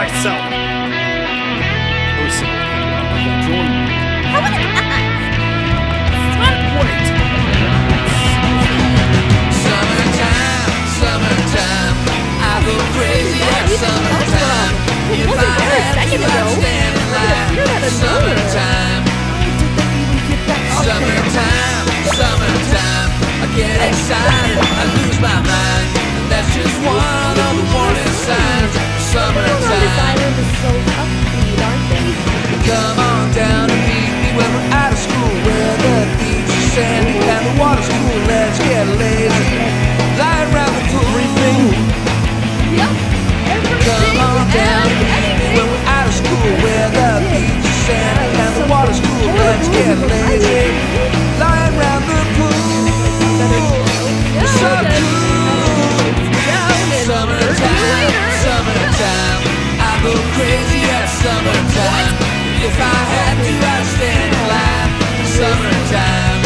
yourself! Listen, join me. Wait! Summertime, I go crazy at summertime. If I had to, I'd stand in line. Summertime, I get excited, I lose my mind. And that's just one of the warning signs. Summertime. Come on down and meet me when we're out of school, where the beach is sandy and the water's cool. Let's get lazy, lie around the pool. Come on down and meet me when we're out of school, where the beach is sandy and the water's cool. Let's get lazy, lie around the pool. So cool. Summertime, I go crazy at summertime. If I had to, I'd stand in line. Summertime.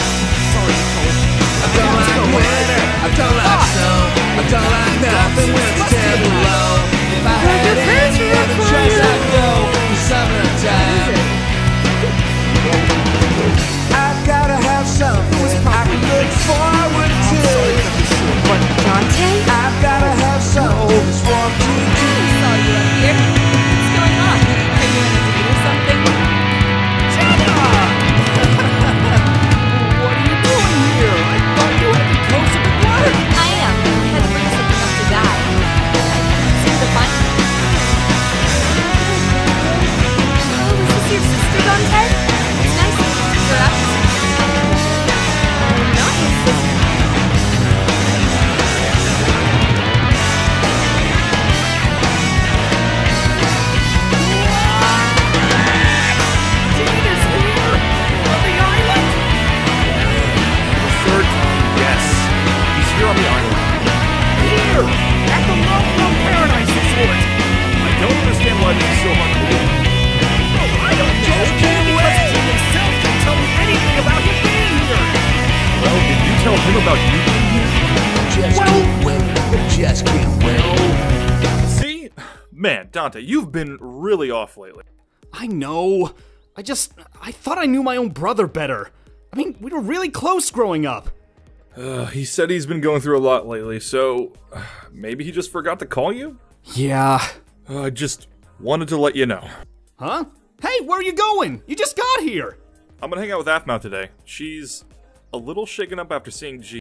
I don't like winter, I don't like snow, I don't like nothing when it's terrible low. If I had any other choice, I'd go for summertime. I've gotta have something I can look forward to. What, Dante? I've gotta have something that's warm to do. Saw you up here. What's going on? Are you in a date or something? What are you doing here? I thought you had to be close to the water! I am. I had to bring something up to Dad. Seems to find me. Oh, is this your sister, Dante? It's nice to meet her up. Nice. Tina's here! On the island! The third time, yes. He's here on the island. Here! At the Lone Paradise Resort! I don't understand why this is so hard to do. Oh, I don't know! Because he himself can tell me anything about him being here! Well, did you tell him about you being here? Just can't wait. See? Man, Dante, you've been really off lately. I know. I thought I knew my own brother better. I mean, we were really close growing up. He said he's been going through a lot lately, so maybe he just forgot to call you? Yeah. I just wanted to let you know. Huh? Hey, where are you going? You just got here. I'm gonna hang out with Aphmau today. She's a little shaken up after seeing G.